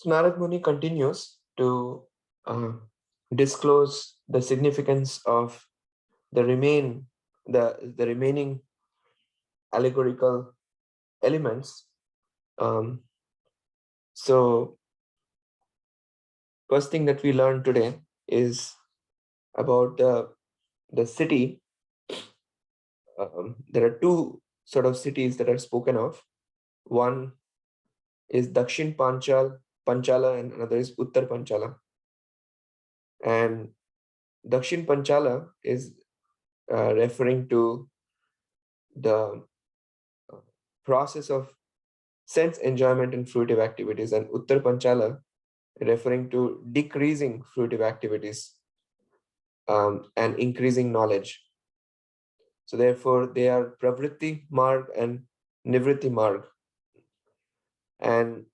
So Narad Muni continues to uh, disclose the significance of the remaining allegorical elements. Um, so first thing that we learned today is about the city. There are two sort of cities that are spoken of. One is Dakshin Panchala, and another is Uttar Panchala. And Dakshin Panchala is referring to the uh, process of sense enjoyment in fruitive activities, and Uttar Panchala referring to decreasing fruitive activities and increasing knowledge. So therefore, they are Pravritti Marg and Nivritti Marg. And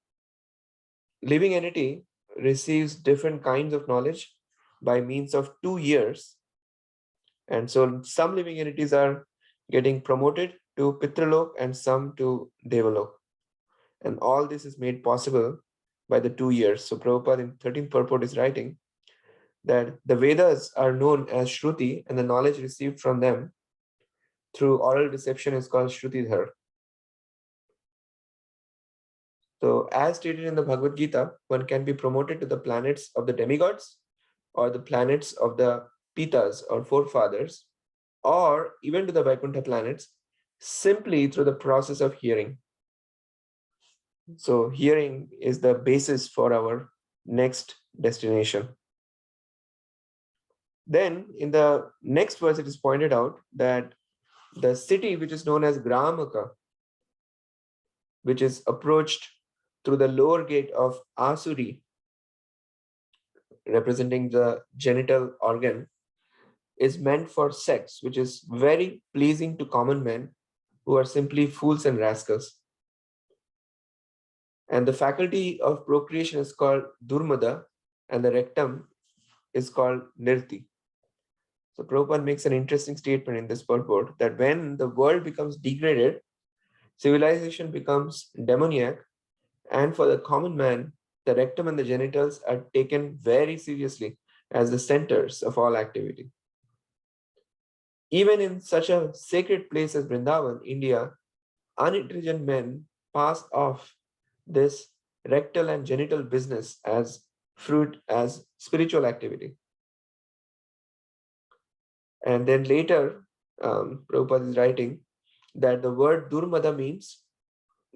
living entity receives different kinds of knowledge by means of 2 years. And so some living entities are getting promoted to Pitralok and some to Devalok. And all this is made possible by the 2 years. So Prabhupada in 13th purport is writing that the Vedas are known as Shruti, and the knowledge received from them through oral reception is called Shrutidhar. So, as stated in the Bhagavad Gita, one can be promoted to the planets of the demigods or the planets of the Pitas or forefathers, or even to the Vaikuntha planets simply through the process of hearing. So, hearing is the basis for our next destination. Then, in the next verse, it is pointed out that the city which is known as Gramaka, which is approached through the lower gate of Asuri, representing the genital organ, is meant for sex, which is very pleasing to common men who are simply fools and rascals. And the faculty of procreation is called Durmada, and the rectum is called Nirti. So Prabhupada makes an interesting statement in this purport that when the world becomes degraded, civilization becomes demoniac, and for the common man, the rectum and the genitals are taken very seriously as the centers of all activity. Even in such a sacred place as Vrindavan, India, unintelligent men pass off this rectal and genital business as spiritual activity. And then later, Prabhupada is writing that the word Durmada means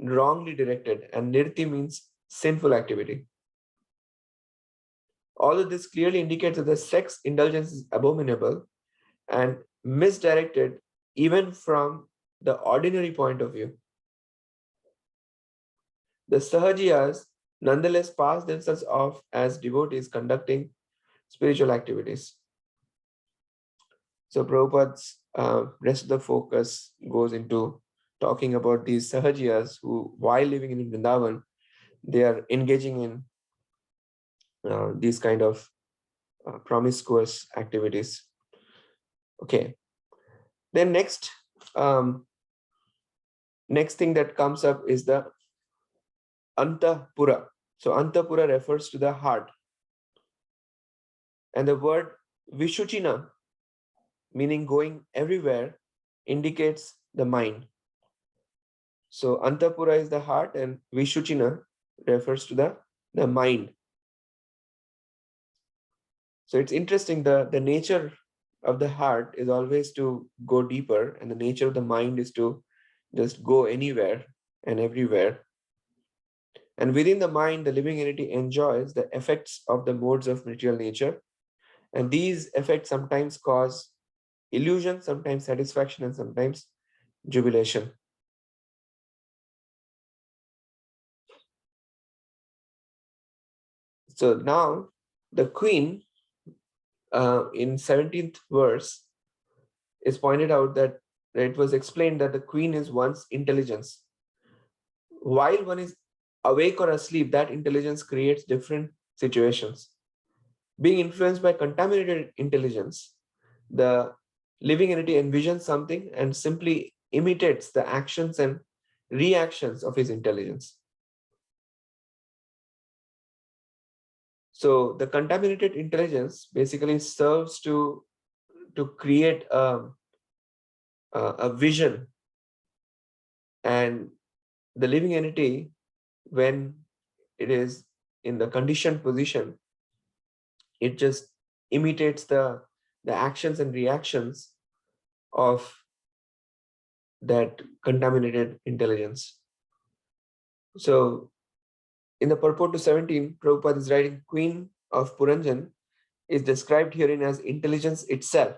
wrongly directed and Nirti means sinful activity. All of this clearly indicates that the sex indulgence is abominable and misdirected even from the ordinary point of view. The Sahajiyas nonetheless pass themselves off as devotees conducting spiritual activities. So Prabhupada's rest of the focus goes into talking about these Sahajiyas who, while living in Vrindavan, they are engaging in these kind of promiscuous activities. Okay. Then next thing that comes up is the Antapura. So Antapura refers to the heart. And the word Vishuchina, meaning going everywhere, indicates the mind. So Antapura is the heart and Vishuchina refers to the mind. So it's interesting, the nature of the heart is always to go deeper, and the nature of the mind is to just go anywhere and everywhere. And within the mind, the living entity enjoys the effects of the modes of material nature. And these effects sometimes cause illusion, sometimes satisfaction, and sometimes jubilation. So now the queen in 17th verse is pointed out that it was explained that the queen is one's intelligence. While one is awake or asleep, that intelligence creates different situations. Being influenced by contaminated intelligence, the living entity envisions something and simply imitates the actions and reactions of his intelligence. So the contaminated intelligence basically serves to create a vision, and the living entity, when it is in the conditioned position, it just imitates the actions and reactions of that contaminated intelligence. So in the purport to 17, Prabhupada is writing Queen of Puranjan is described herein as intelligence itself.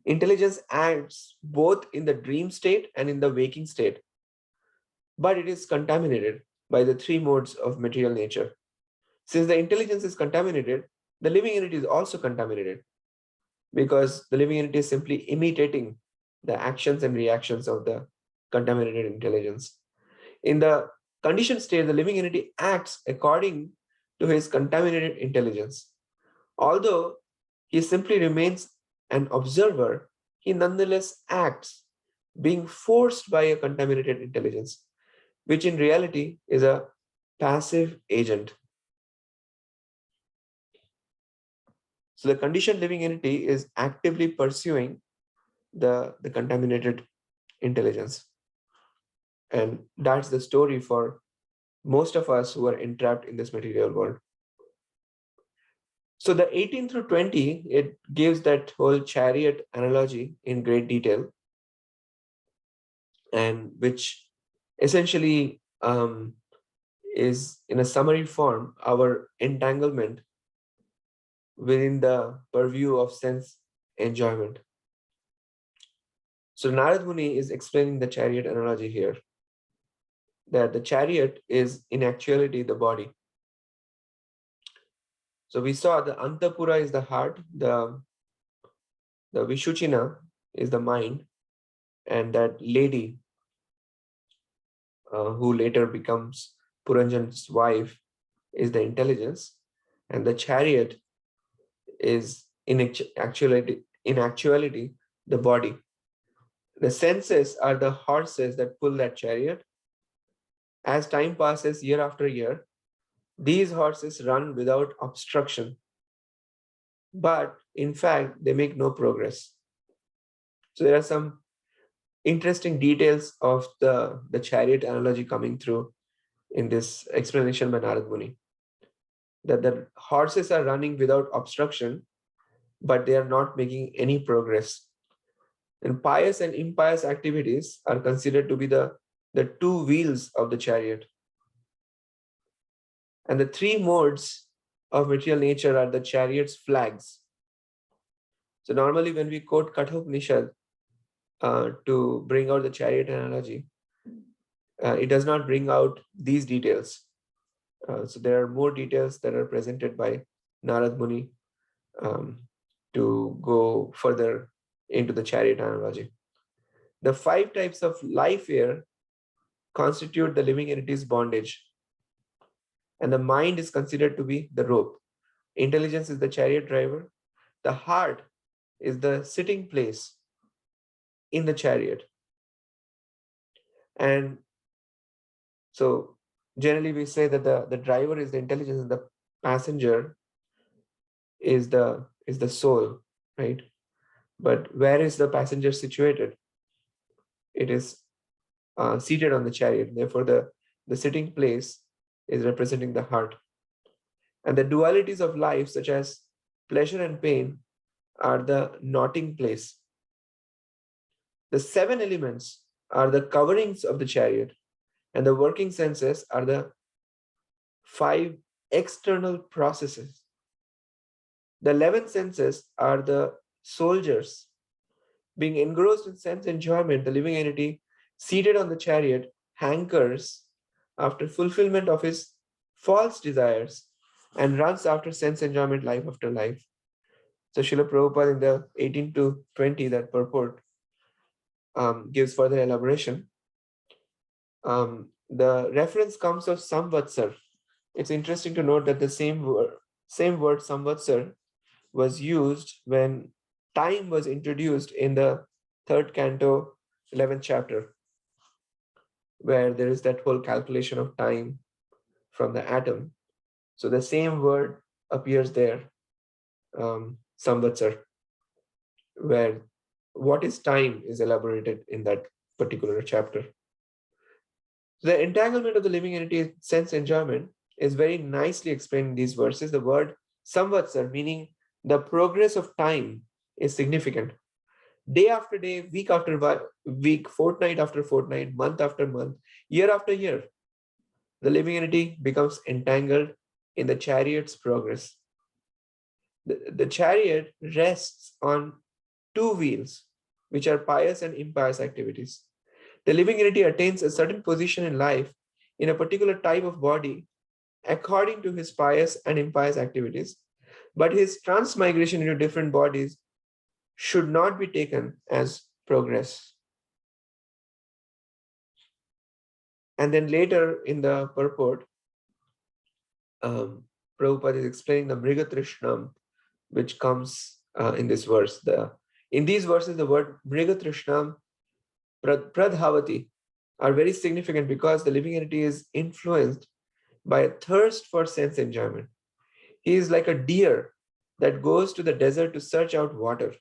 Intelligence acts both in the dream state and in the waking state, but it is contaminated by the three modes of material nature. Since the intelligence is contaminated, the living entity is also contaminated, because the living entity is simply imitating the actions and reactions of the contaminated intelligence. In the conditioned state, the living entity acts according to his contaminated intelligence. Although he simply remains an observer, he nonetheless acts, being forced by a contaminated intelligence, which in reality is a passive agent. So the conditioned living entity is actively pursuing the contaminated intelligence. And that's the story for most of us who are entrapped in this material world. So the 18 through 20, it gives that whole chariot analogy in great detail, and which essentially is, in a summary form, our entanglement within the purview of sense enjoyment. So Narad Muni is explaining the chariot analogy here, that the chariot is in actuality the body. So we saw the Antapura is the heart, the Vishuchina is the mind, and that lady who later becomes Puranjan's wife is the intelligence, and the chariot is in actuality the body. The senses are the horses that pull that chariot. As time passes year after year, these horses run without obstruction, but in fact, they make no progress. So there are some interesting details of the chariot analogy coming through in this explanation by Narad Muni, that the horses are running without obstruction, but they are not making any progress. And pious and impious activities are considered to be the two wheels of the chariot. And the three modes of material nature are the chariot's flags. So normally when we quote Kathopanishad to bring out the chariot analogy, it does not bring out these details. So there are more details that are presented by Narad Muni um, to go further into the chariot analogy. The 5 types of life here constitute the living entity's bondage, and the mind is considered to be the rope. Intelligence is the chariot driver. The heart is the sitting place in the chariot. And so generally we say that the driver is the intelligence and the passenger is the soul, right? But where is the passenger situated? It is seated on the chariot. Therefore, the sitting place is representing the heart. And the dualities of life, such as pleasure and pain, are the knotting place. The 7 elements are the coverings of the chariot, and the working senses are the 5 external processes. The 11 senses are the soldiers. Being engrossed in sense enjoyment, the living entity seated on the chariot hankers after fulfillment of his false desires and runs after sense enjoyment life after life. So Srila Prabhupada in the 18 to 20, that purport, gives further elaboration. The reference comes of Samvatsar. It's interesting to note that the same word Samvatsar was used when time was introduced in the 3rd canto, 11th chapter, where there is that whole calculation of time from the atom. So the same word, Samvatsar, was used when time was introduced in the 3rd canto, 11th chapter, where there is that whole calculation of time from the atom. So the same word, appears there, Samvatsar, where what is time is elaborated in that particular chapter. The entanglement of the living entity sense enjoyment is very nicely explained in these verses. The word Samvatsar, meaning the progress of time, is significant. Day after day, week after week, fortnight after fortnight, month after month, year after year, the living entity becomes entangled in the chariot's progress. The chariot rests on two wheels, which are pious and impious activities. The living entity attains a certain position in life in a particular type of body according to his pious and impious activities, but his transmigration into different bodies should not be taken as progress. And then later in the purport, Prabhupada is explaining the Mrigatrishnam, which comes in this verse. In these verses, the word Mrigatrishnam, Pradhavati are very significant because the living entity is influenced by a thirst for sense enjoyment. He is like a deer that goes to the desert to search out water.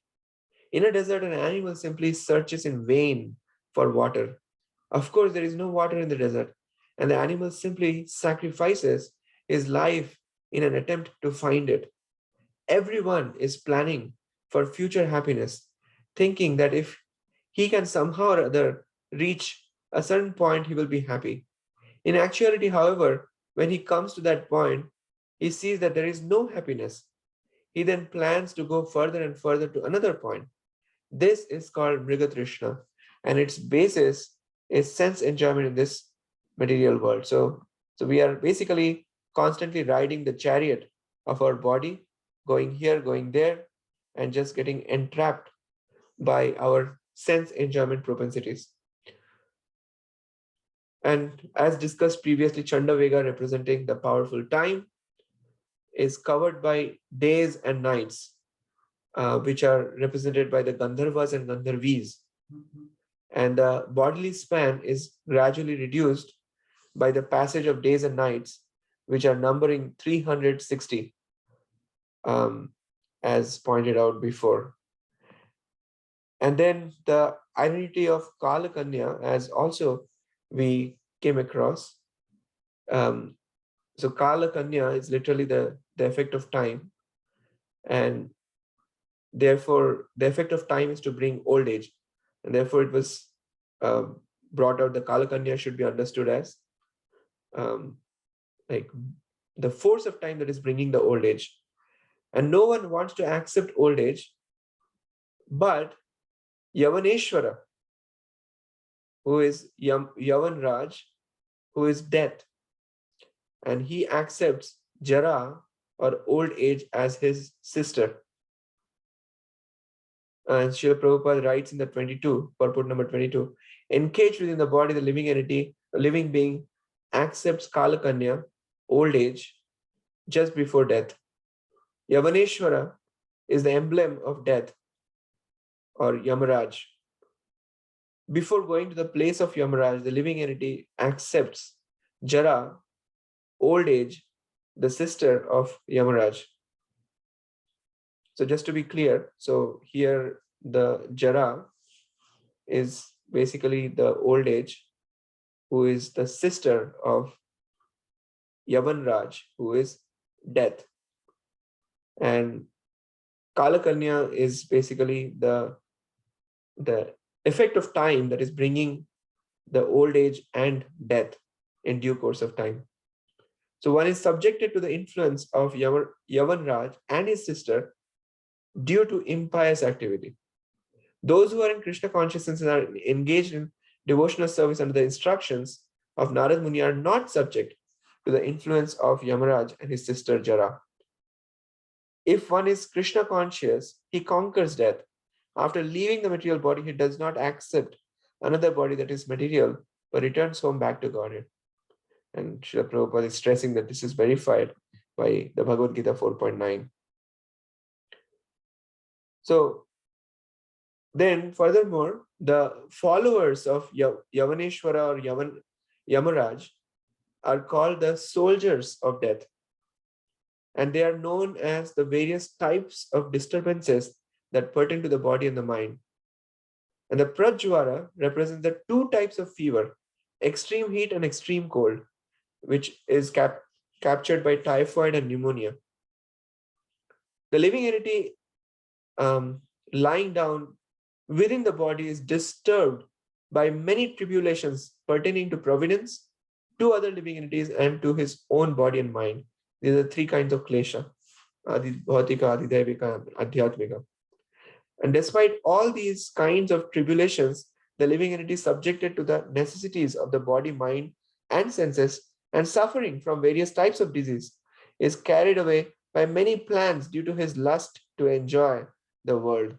In a desert, an animal simply searches in vain for water. Of course, there is no water in the desert, and the animal simply sacrifices his life in an attempt to find it. Everyone is planning for future happiness, thinking that if he can somehow or other reach a certain point, he will be happy. In actuality, however, when he comes to that point, he sees that there is no happiness. He then plans to go further and further to another point. This is called Mrigatrishna, and its basis is sense enjoyment in this material world. So we are basically constantly riding the chariot of our body, going here, going there, and just getting entrapped by our sense enjoyment propensities. And as discussed previously, Chandavega, representing the powerful time, is covered by days and nights, which are represented by the Gandharvas and Gandharvis. And the bodily span is gradually reduced by the passage of days and nights, which are numbering 360, as pointed out before. And then the identity of Kalakanya, as also we came across. So Kalakanya is literally the effect of time. And therefore, the effect of time is to bring old age. And therefore, it was brought out the Kalakanya should be understood as like the force of time that is bringing the old age. And no one wants to accept old age, but Yavaneshwara, who is Yavan Raj, who is death, and he accepts Jara or old age as his sister. And Srila Prabhupada writes in the 22, purport number 22, encaged within the body, the living entity, a living being, accepts Kalakanya, old age, just before death. Yavaneshwara is the emblem of death, or Yamaraj. Before going to the place of Yamaraj, the living entity accepts Jara, old age, the sister of Yamaraj. So just to be clear, so here the Jara is basically the old age, who is the sister of Yavan Raj, who is death. And Kalakanya is basically the effect of time that is bringing the old age and death in due course of time. So one is subjected to the influence of Yavan Raj and his sister due to impious activity. Those who are in Krishna consciousness and are engaged in devotional service under the instructions of Nārada Muni are not subject to the influence of Yamaraj and his sister Jara. If one is Krishna conscious, he conquers death. After leaving the material body, he does not accept another body that is material, but returns home back to Godhead. And Srila Prabhupada is stressing that this is verified by the Bhagavad Gita 4.9. So then furthermore, the followers of Yavaneshwara or Yamaraj are called the soldiers of death. and they are known as the various types of disturbances that pertain to the body and the mind. And the Prajwara represents the two types of fever, extreme heat and extreme cold, which is captured by typhoid and pneumonia. The living entity lying down within the body is disturbed by many tribulations pertaining to providence, to other living entities, and to his own body and mind. These are three kinds of klesha: Adi Bhautika, Adi Daivika, and Adhyatmika. And despite all these kinds of tribulations, the living entity is subjected to the necessities of the body, mind, and senses, and suffering from various types of disease, is carried away by many plans due to his lust to enjoy the world.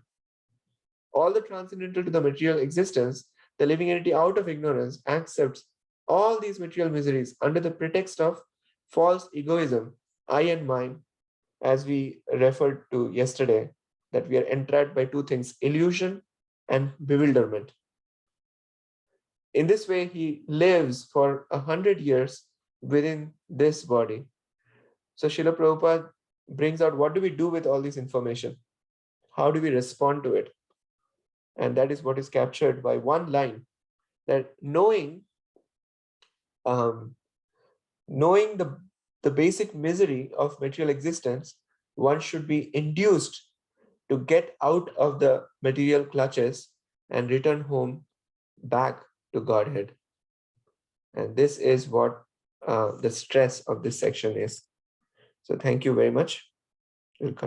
All the transcendental to the material existence, the living entity out of ignorance accepts all these material miseries under the pretext of false egoism, I and mine, as we referred to yesterday, that we are entrapped by two things: illusion and bewilderment. In this way, he lives for 100 years within this body. So Srila Prabhupada brings out, what do we do with all this information? How do we respond to it? And that is what is captured by one line, that um, knowing the basic misery of material existence, one should be induced to get out of the material clutches and return home back to Godhead. And this is what the stress of this section is. So thank you very much. We'll continue.